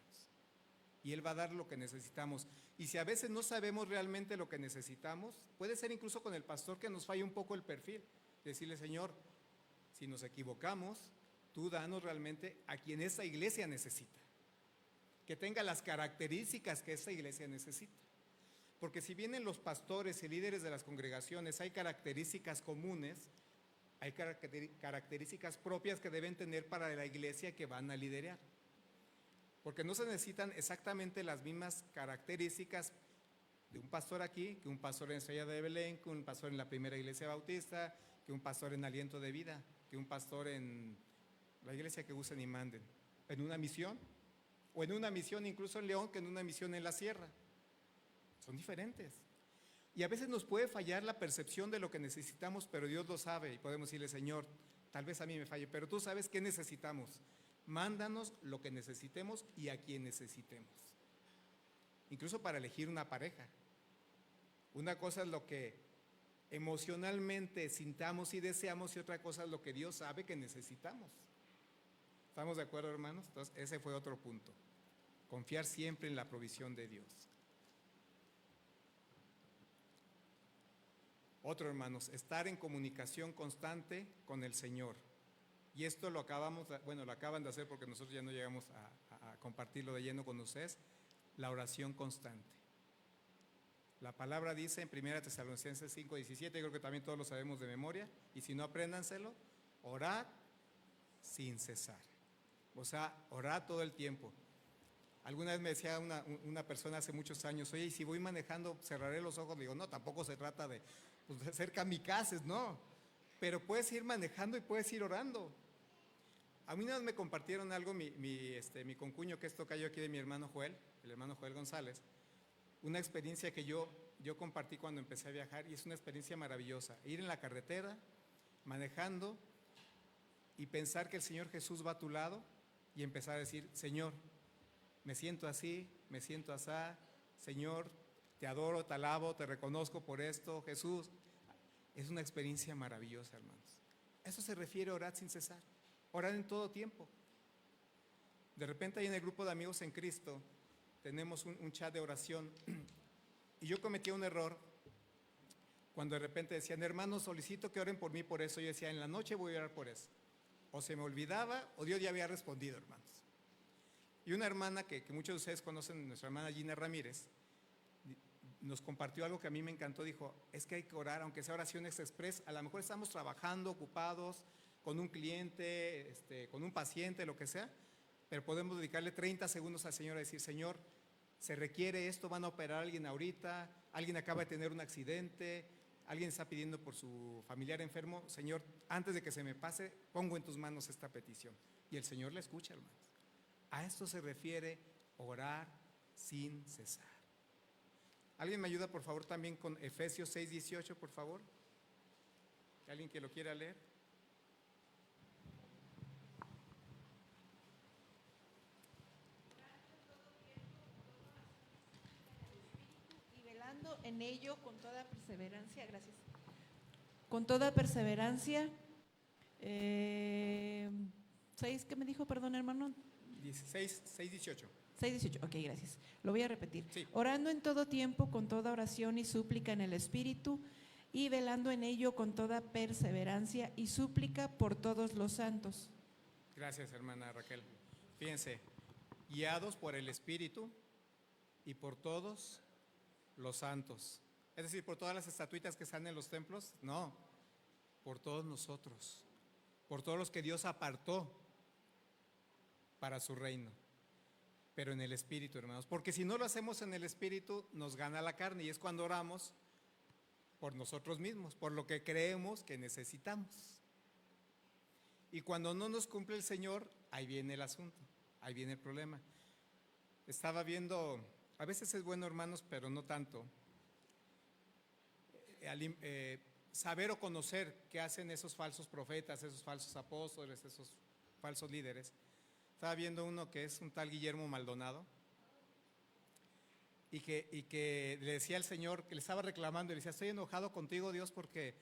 Y Él va a dar lo que necesitamos. Y si a veces no sabemos realmente lo que necesitamos, puede ser incluso con el pastor que nos falle un poco el perfil. Decirle, Señor, si nos equivocamos, tú danos realmente a quien esta iglesia necesita, que tenga las características que esta iglesia necesita. Porque si bien en los pastores y líderes de las congregaciones hay características comunes, hay características propias que deben tener para la iglesia que van a liderar. Porque no se necesitan exactamente las mismas características de un pastor aquí, que un pastor en Estrella de Belén, que un pastor en la primera iglesia bautista, que un pastor en Aliento de Vida, que un pastor en la iglesia que usen y manden, en una misión, o en una misión incluso en León, que en una misión en la sierra. Son diferentes. Y a veces nos puede fallar la percepción de lo que necesitamos, pero Dios lo sabe y podemos decirle, Señor, tal vez a mí me falle, pero tú sabes qué necesitamos. Mándanos lo que necesitemos y a quien necesitemos. Incluso para elegir una pareja. Una cosa es lo que emocionalmente sintamos y deseamos y otra cosa es lo que Dios sabe que necesitamos. ¿Estamos de acuerdo, hermanos? Entonces, ese fue otro punto. Confiar siempre en la provisión de Dios. Otro, hermanos, estar en comunicación constante con el Señor. Y esto lo acaban de hacer porque nosotros ya no llegamos a compartirlo de lleno con ustedes, la oración constante. La palabra dice en 1 Tesalonicenses 5:17, creo que también todos lo sabemos de memoria, y si no, apréndanselo, orad sin cesar. O sea, orad todo el tiempo. Alguna vez me decía una persona hace muchos años, oye, y si voy manejando, cerraré los ojos. Le digo, no, tampoco se trata de ser kamikazes, no. Pero puedes ir manejando y puedes ir orando. A mí una vez me compartieron algo, mi concuño, que es tocayo aquí de mi hermano Joel, el hermano Joel González, una experiencia que yo compartí cuando empecé a viajar, y es una experiencia maravillosa. Ir en la carretera, manejando, y pensar que el Señor Jesús va a tu lado, y empezar a decir, Señor, me siento así, me siento asá, Señor, te adoro, te alabo, te reconozco por esto, Jesús. Es una experiencia maravillosa, hermanos. Eso se refiere a orar sin cesar, orar en todo tiempo. De repente ahí en el grupo de amigos en Cristo tenemos un chat de oración y yo cometía un error cuando de repente decían, hermanos, solicito que oren por mí por eso. Yo decía, en la noche voy a orar por eso. O se me olvidaba o Dios ya había respondido, hermanos. Y una hermana que muchos de ustedes conocen, nuestra hermana Gina Ramírez, nos compartió algo que a mí me encantó. Dijo, es que hay que orar, aunque sea oraciones express. A lo mejor estamos trabajando, ocupados, con un cliente, con un paciente, lo que sea, pero podemos dedicarle 30 segundos al Señor a decir, Señor, se requiere esto, van a operar a alguien ahorita, alguien acaba de tener un accidente, alguien está pidiendo por su familiar enfermo. Señor, antes de que se me pase, pongo en tus manos esta petición. Y el Señor la escucha, hermanos. A esto se refiere orar sin cesar. ¿Alguien me ayuda, por favor, también con Efesios 6:18, por favor? ¿Alguien que lo quiera leer? Y velando en ello con toda perseverancia, gracias. Con toda perseverancia, 6, ¿qué me dijo? Perdón, hermano. 6:18. 6:18, ok, gracias. Lo voy a repetir. Sí. Orando en todo tiempo con toda oración y súplica en el Espíritu y velando en ello con toda perseverancia y súplica por todos los santos. Gracias, hermana Raquel. Fíjense, guiados por el Espíritu y por todos los santos. Es decir, por todas las estatuitas que están en los templos. No, por todos nosotros, por todos los que Dios apartó para su reino, pero en el Espíritu, hermanos. Porque si no lo hacemos en el Espíritu, nos gana la carne, y es cuando oramos por nosotros mismos, por lo que creemos que necesitamos. Y cuando no nos cumple el Señor, ahí viene el asunto, ahí viene el problema. Estaba viendo, a veces es bueno, hermanos, pero no tanto, saber o conocer qué hacen esos falsos profetas, esos falsos apóstoles, esos falsos líderes. Estaba viendo uno que es un tal Guillermo Maldonado y que le decía al Señor, que le estaba reclamando, y le decía, estoy enojado contigo, Dios, porque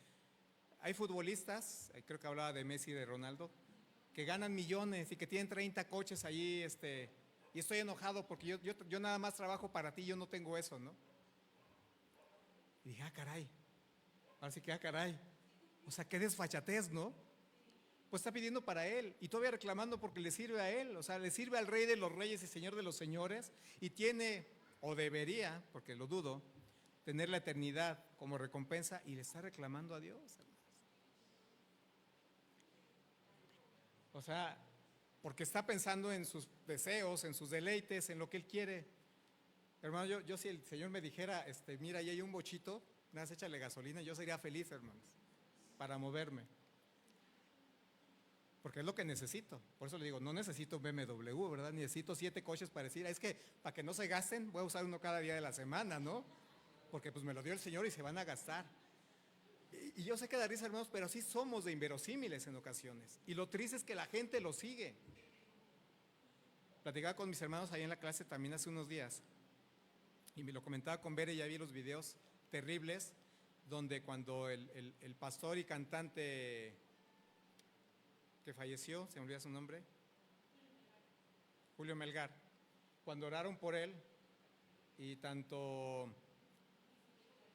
hay futbolistas, creo que hablaba de Messi y de Ronaldo, que ganan millones y que tienen 30 coches allí, y estoy enojado porque yo nada más trabajo para ti, yo no tengo eso, ¿no? Y dije, caray, ahora sí que, caray, o sea, qué desfachatez, ¿no? Pues está pidiendo para él y todavía reclamando porque le sirve a él, o sea, le sirve al Rey de los Reyes y Señor de los Señores, y tiene, o debería, porque lo dudo, tener la eternidad como recompensa, y le está reclamando a Dios, hermanos. O sea, porque está pensando en sus deseos, en sus deleites, en lo que él quiere. Hermano, yo si el Señor me dijera, mira, ahí hay un bochito, nada más échale gasolina, yo sería feliz, hermanos, para moverme. Porque es lo que necesito. Por eso le digo, no necesito un BMW, ¿verdad? Necesito 7 coches para decir, es que para que no se gasten, voy a usar uno cada día de la semana, ¿no? Porque pues me lo dio el Señor y se van a gastar. Y yo sé que da risa, hermanos, pero así somos de inverosímiles en ocasiones. Y lo triste es que la gente lo sigue. Platicaba con mis hermanos ahí en la clase también hace unos días, y me lo comentaba con Bere, ya vi los videos terribles, donde cuando el pastor y cantante que falleció, se me olvida su nombre, Julio Melgar, cuando oraron por él, y tanto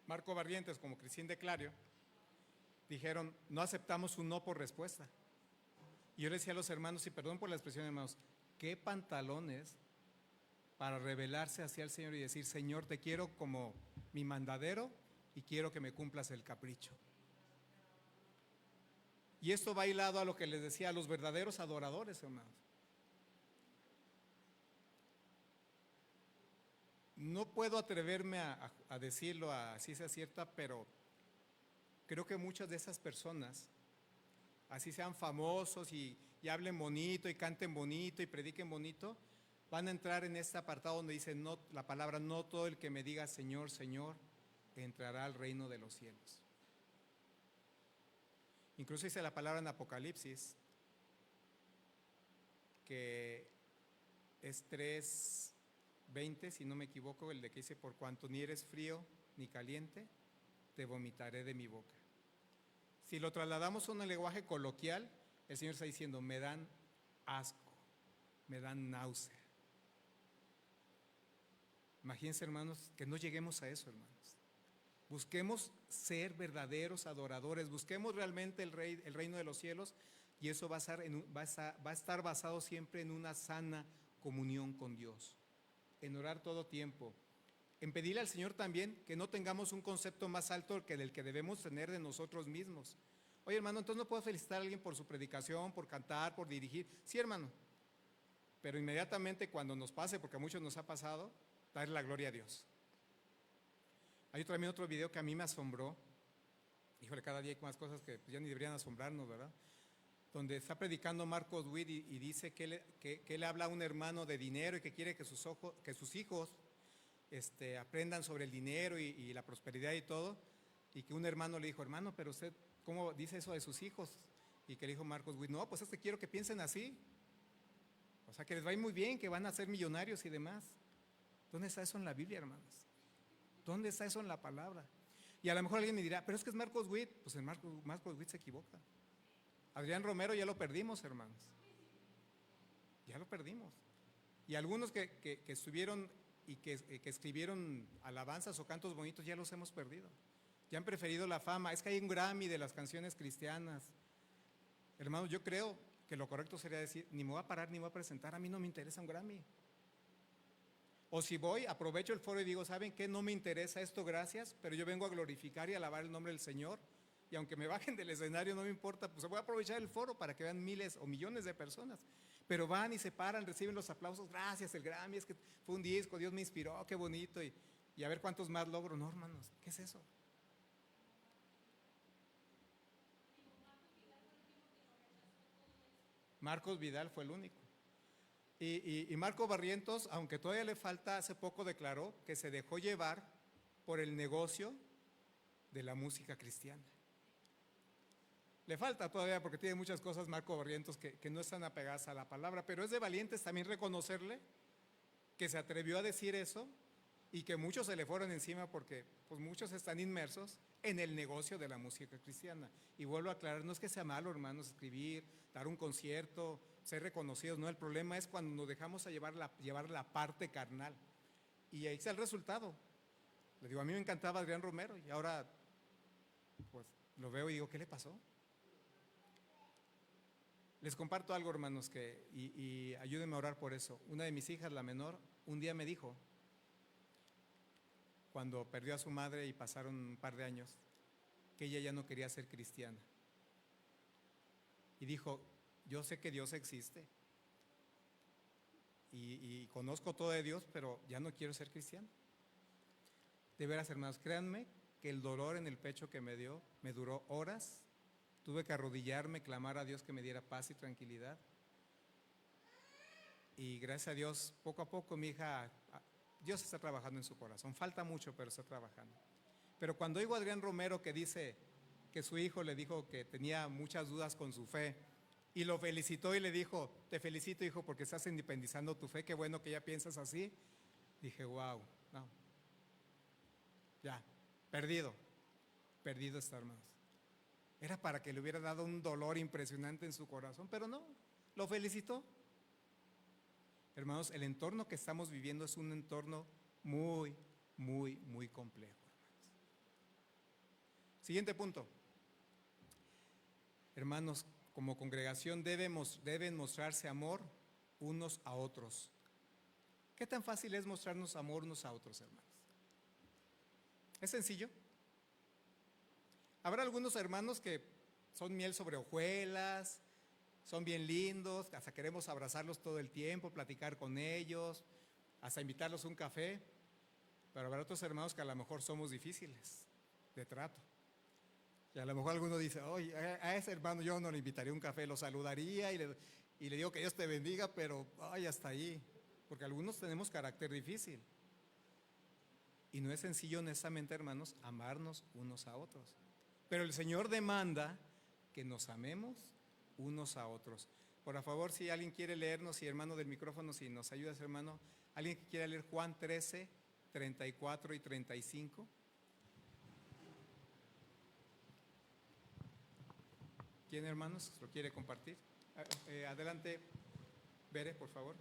Marco Barrientos como Cristín de Clario dijeron, no aceptamos un no por respuesta. Y yo le decía a los hermanos, y perdón por la expresión, hermanos, qué pantalones para rebelarse hacia el Señor y decir, Señor, te quiero como mi mandadero y quiero que me cumplas el capricho. Y esto va hilado a lo que les decía, a los verdaderos adoradores, hermanos. No puedo atreverme a decirlo así sea cierta, pero creo que muchas de esas personas, así sean famosos y hablen bonito y canten bonito y prediquen bonito, van a entrar en este apartado donde dice no, la palabra, no todo el que me diga Señor, Señor, entrará al reino de los cielos. Incluso dice la palabra en Apocalipsis, que es 3:20, si no me equivoco, el de que dice, por cuanto ni eres frío ni caliente, te vomitaré de mi boca. Si lo trasladamos a un lenguaje coloquial, el Señor está diciendo, me dan asco, me dan náusea. Imagínense, hermanos, que no lleguemos a eso, hermanos. Busquemos ser verdaderos adoradores, busquemos realmente el reino de los cielos, y eso va a estar basado siempre en una sana comunión con Dios, en orar todo tiempo, en pedirle al Señor también que no tengamos un concepto más alto que del que debemos tener de nosotros mismos. Oye, hermano, entonces no puedo felicitar a alguien por su predicación, por cantar, por dirigir. Sí, hermano, pero inmediatamente cuando nos pase, porque a muchos nos ha pasado, darle la gloria a Dios. Hay también otro video que a mí me asombró. Híjole, cada día hay más cosas que ya ni deberían asombrarnos, ¿verdad? Donde está predicando Marcos Witt y dice que él habla a un hermano de dinero y que quiere que sus hijos aprendan sobre el dinero y la prosperidad y todo, y que un hermano le dijo, hermano, pero usted, ¿cómo dice eso de sus hijos? Y que le dijo Marcos Witt, no, pues es que quiero que piensen así, o sea, que les va a ir muy bien, que van a ser millonarios y demás. ¿Dónde está eso en la Biblia, hermanos? ¿Dónde está eso en la palabra? Y a lo mejor alguien me dirá, pero es que es Marcos Witt. Pues en Marcos Witt se equivoca. Adrián Romero ya lo perdimos, hermanos. Ya lo perdimos. Y algunos que estuvieron y que escribieron alabanzas o cantos bonitos ya los hemos perdido. Ya han preferido la fama. Es que hay un Grammy de las canciones cristianas. Hermanos, yo creo que lo correcto sería decir, ni me voy a parar ni me voy a presentar, a mí no me interesa un Grammy. O si voy, aprovecho el foro y digo, ¿saben qué? No me interesa esto, gracias, pero yo vengo a glorificar y alabar el nombre del Señor. Y aunque me bajen del escenario, no me importa, pues voy a aprovechar el foro para que vean miles o millones de personas. Pero van y se paran, reciben los aplausos, gracias, el Grammy, es que fue un disco, Dios me inspiró, qué bonito. Y a ver cuántos más logro. No, hermanos, ¿qué es eso? Marcos Vidal fue el único. Y Marco Barrientos, aunque todavía le falta, hace poco declaró que se dejó llevar por el negocio de la música cristiana. Le falta todavía porque tiene muchas cosas Marco Barrientos que no están apegadas a la palabra, pero es de valientes también reconocerle que se atrevió a decir eso y que muchos se le fueron encima porque pues muchos están inmersos en el negocio de la música cristiana. Y vuelvo a aclarar, no es que sea malo, hermanos, escribir, dar un concierto, ser reconocidos, no, el problema es cuando nos dejamos a llevar la parte carnal. Y ahí está el resultado. Le digo, a mí me encantaba Adrián Romero y ahora pues lo veo y digo, ¿qué le pasó? Les comparto algo, hermanos, y ayúdenme a orar por eso. Una de mis hijas, la menor, un día me dijo, cuando perdió a su madre y pasaron un par de años, que ella ya no quería ser cristiana. Y dijo, yo sé que Dios existe y conozco todo de Dios, pero ya no quiero ser cristiano. De veras, hermanos, créanme que el dolor en el pecho que me dio me duró horas. Tuve que arrodillarme, clamar a Dios que me diera paz y tranquilidad. Y gracias a Dios, poco a poco mi hija, Dios está trabajando en su corazón. Falta mucho, pero está trabajando. Pero cuando oigo a Adrián Romero que dice que su hijo le dijo que tenía muchas dudas con su fe y lo felicitó y le dijo, te felicito, hijo, porque estás independizando tu fe, qué bueno que ya piensas así. Dije, wow, no. Ya, perdido está, hermanos. Era para que le hubiera dado un dolor impresionante en su corazón, pero no, lo felicitó. Hermanos, el entorno que estamos viviendo es un entorno muy, muy, muy complejo, hermanos. Siguiente punto. Hermanos, como congregación deben mostrarse amor unos a otros. ¿Qué tan fácil es mostrarnos amor unos a otros, hermanos? ¿Es sencillo? Habrá algunos hermanos que son miel sobre hojuelas, son bien lindos, hasta queremos abrazarlos todo el tiempo, platicar con ellos, hasta invitarlos a un café, pero habrá otros hermanos que a lo mejor somos difíciles de trato. Y a lo mejor alguno dice, oye, a ese hermano yo no le invitaría a un café, lo saludaría y le digo que Dios te bendiga, pero ay, hasta ahí, porque algunos tenemos carácter difícil. Y no es sencillo, honestamente, hermanos, amarnos unos a otros. Pero el Señor demanda que nos amemos unos a otros. Por favor, si alguien quiere leernos, y hermano del micrófono, si nos ayudas, hermano, alguien que quiera leer Juan 13, 34 y 35. ¿Quién, hermanos, lo quiere compartir? Adelante, Bere, por favor.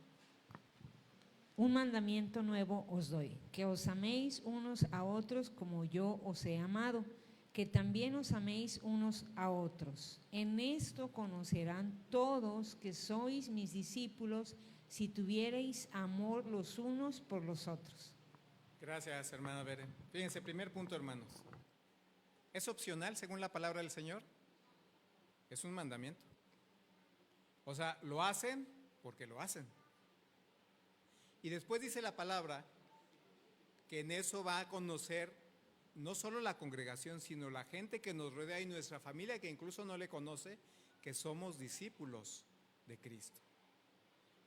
Un mandamiento nuevo os doy, que os améis unos a otros como yo os he amado, que también os améis unos a otros. En esto conocerán todos que sois mis discípulos, si tuviereis amor los unos por los otros. Gracias, hermana Bere. Fíjense, primer punto, hermanos. ¿Es opcional según la palabra del Señor? Es un mandamiento. O sea, lo hacen porque lo hacen. Y después dice la palabra que en eso va a conocer no solo la congregación, sino la gente que nos rodea y nuestra familia que incluso no le conoce, que somos discípulos de Cristo.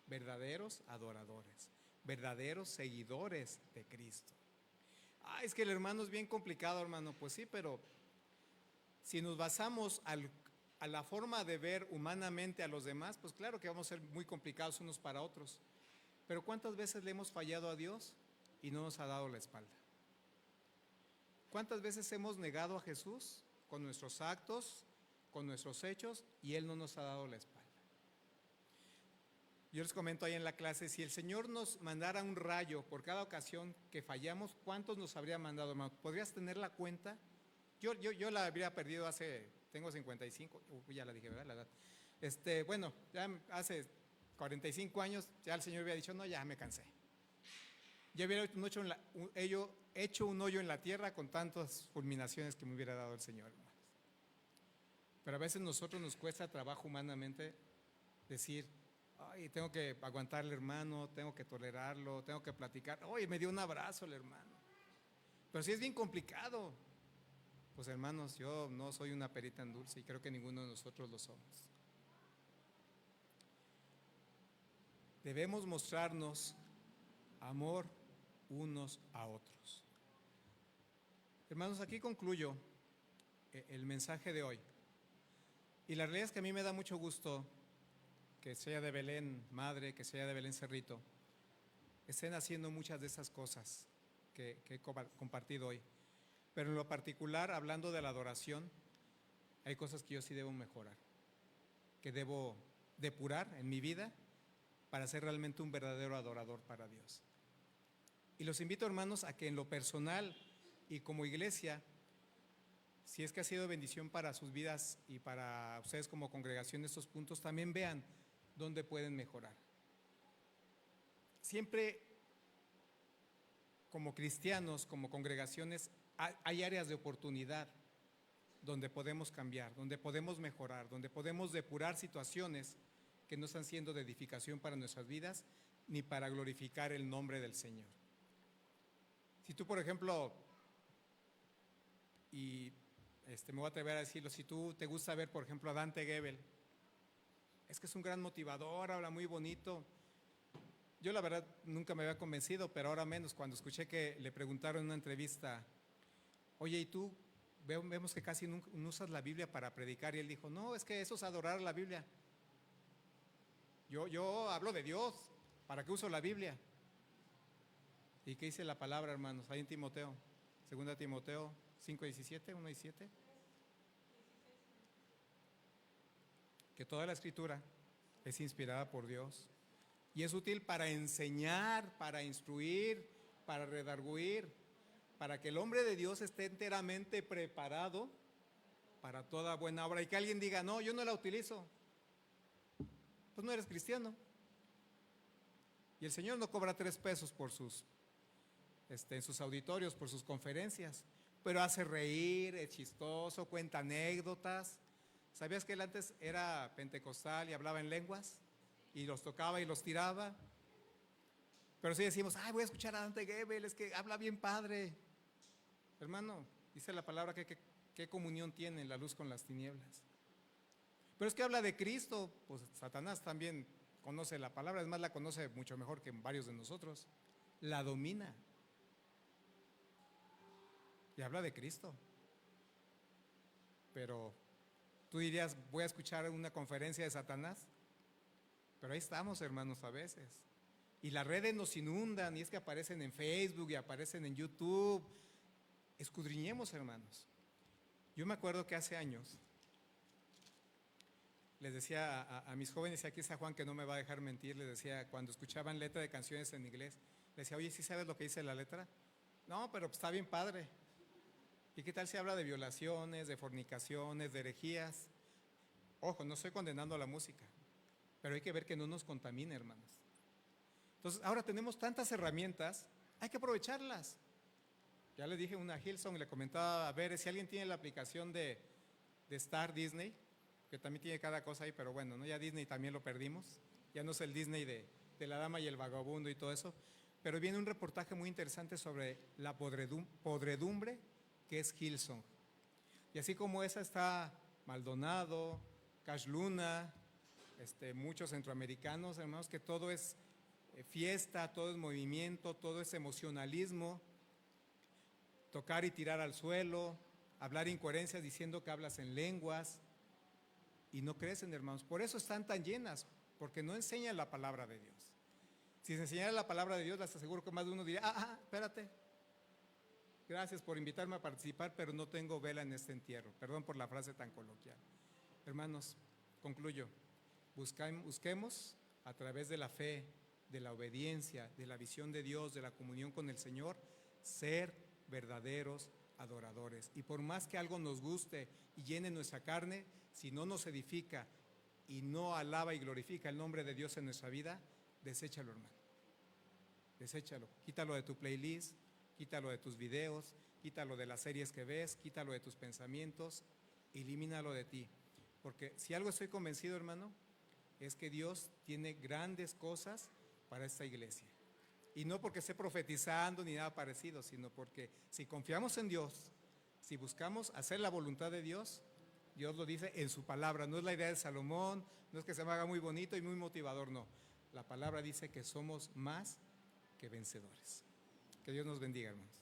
Verdaderos adoradores, verdaderos seguidores de Cristo. Ah, es que el hermano es bien complicado, hermano. Pues sí, pero si nos basamos a la forma de ver humanamente a los demás, pues claro que vamos a ser muy complicados unos para otros. Pero ¿cuántas veces le hemos fallado a Dios y no nos ha dado la espalda? ¿Cuántas veces hemos negado a Jesús con nuestros actos, con nuestros hechos, y Él no nos ha dado la espalda? Yo les comento ahí en la clase, si el Señor nos mandara un rayo por cada ocasión que fallamos, ¿cuántos nos habría mandado, hermano? ¿Podrías tener la cuenta? Yo la habría perdido tengo 55, ya la dije, ¿verdad? La edad. Bueno, ya hace 45 años, ya el Señor había dicho, no, ya me cansé. Yo hubiera hecho un hoyo en la tierra con tantas fulminaciones que me hubiera dado el Señor, hermanos. Pero a veces nosotros nos cuesta trabajo humanamente decir, ay, tengo que aguantarle, hermano, tengo que tolerarlo, tengo que platicar. Oye, me dio un abrazo el hermano. Pero si es bien complicado. Pues hermanos, yo no soy una perita en dulce y creo que ninguno de nosotros lo somos. Debemos mostrarnos amor unos a otros. Hermanos, aquí concluyo el mensaje de hoy. Y la realidad es que a mí me da mucho gusto que sea de Belén Madre, que sea de Belén Cerrito, estén haciendo muchas de esas cosas que he compartido hoy. Pero en lo particular, hablando de la adoración, hay cosas que yo sí debo mejorar, que debo depurar en mi vida para ser realmente un verdadero adorador para Dios. Y los invito, hermanos, a que en lo personal y como iglesia, si es que ha sido bendición para sus vidas y para ustedes como congregación estos puntos, también vean dónde pueden mejorar. Siempre como cristianos, como congregaciones, hay áreas de oportunidad donde podemos cambiar, donde podemos mejorar, donde podemos depurar situaciones que no están siendo de edificación para nuestras vidas ni para glorificar el nombre del Señor. Si tú, por ejemplo, y me voy a atrever a decirlo, si tú te gusta ver, por ejemplo, a Dante Gebel, es que es un gran motivador, habla muy bonito. Yo la verdad nunca me había convencido, pero ahora menos cuando escuché que le preguntaron en una entrevista, oye, ¿y tú? Vemos que casi no usas la Biblia para predicar, y él dijo, no, es que eso es adorar la Biblia. Yo hablo de Dios, ¿para qué uso la Biblia? ¿Y qué dice la palabra, hermanos? Ahí en Timoteo, 2 Timoteo 5:17, 1:17. Que toda la escritura es inspirada por Dios y es útil para enseñar, para instruir, para redarguir, para que el hombre de Dios esté enteramente preparado para toda buena obra. Y que alguien diga, no, yo no la utilizo, pues no eres cristiano. Y el Señor no cobra 3 pesos por en sus auditorios, por sus conferencias, pero hace reír, es chistoso, cuenta anécdotas. ¿Sabías que él antes era pentecostal y hablaba en lenguas? Y los tocaba y los tiraba. Pero si decimos, ay, voy a escuchar a Dante Gebel, es que habla bien padre. Hermano, dice la palabra que qué comunión tiene la luz con las tinieblas. Pero es que habla de Cristo, pues Satanás también conoce la palabra, es más, la conoce mucho mejor que varios de nosotros. La domina. Y habla de Cristo. Pero tú dirías, voy a escuchar una conferencia de Satanás. Pero ahí estamos, hermanos, a veces. Y las redes nos inundan, y es que aparecen en Facebook y aparecen en YouTube. Escudriñemos, hermanos. Yo me acuerdo que hace años les decía a mis jóvenes, y aquí está Juan que no me va a dejar mentir, les decía, cuando escuchaban letra de canciones en inglés, les decía, oye, ¿sí sabes lo que dice la letra? No, pero está bien padre. ¿Y qué tal si habla de violaciones, de fornicaciones, de herejías? Ojo, no estoy condenando a la música, pero hay que ver que no nos contamine, hermanos. Entonces, ahora tenemos tantas herramientas hay que aprovecharlas. Ya le dije una a Hillsong, le comentaba a ver si alguien tiene la aplicación de Star Disney, que también tiene cada cosa ahí, pero bueno, ¿no? Ya Disney también lo perdimos, ya no es el Disney de La Dama y el Vagabundo y todo eso, pero viene un reportaje muy interesante sobre la podredumbre que es Hillsong. Y así como esa está Maldonado, Cash Luna, muchos centroamericanos, hermanos, que todo es fiesta, todo es movimiento, todo es emocionalismo, tocar y tirar al suelo, hablar incoherencias diciendo que hablas en lenguas y no crecen, hermanos. Por eso están tan llenas, porque no enseñan la palabra de Dios. Si se enseñara la palabra de Dios, les aseguro que más de uno diría, espérate, gracias por invitarme a participar, pero no tengo vela en este entierro. Perdón por la frase tan coloquial. Hermanos, concluyo. Busquemos a través de la fe, de la obediencia, de la visión de Dios, de la comunión con el Señor, ser verdaderos adoradores. Y por más que algo nos guste y llene nuestra carne, si no nos edifica y no alaba y glorifica el nombre de Dios en nuestra vida, deséchalo, hermano. Deséchalo. Quítalo de tu playlist, quítalo de tus videos, quítalo de las series que ves, quítalo de tus pensamientos, elimínalo de ti. Porque si algo estoy convencido, hermano, es que Dios tiene grandes cosas para esta iglesia. Y no porque esté profetizando ni nada parecido, sino porque si confiamos en Dios, si buscamos hacer la voluntad de Dios, Dios lo dice en su palabra. No es la idea de Salomón, no es que se me haga muy bonito y muy motivador, no. La palabra dice que somos más que vencedores. Que Dios nos bendiga, hermanos.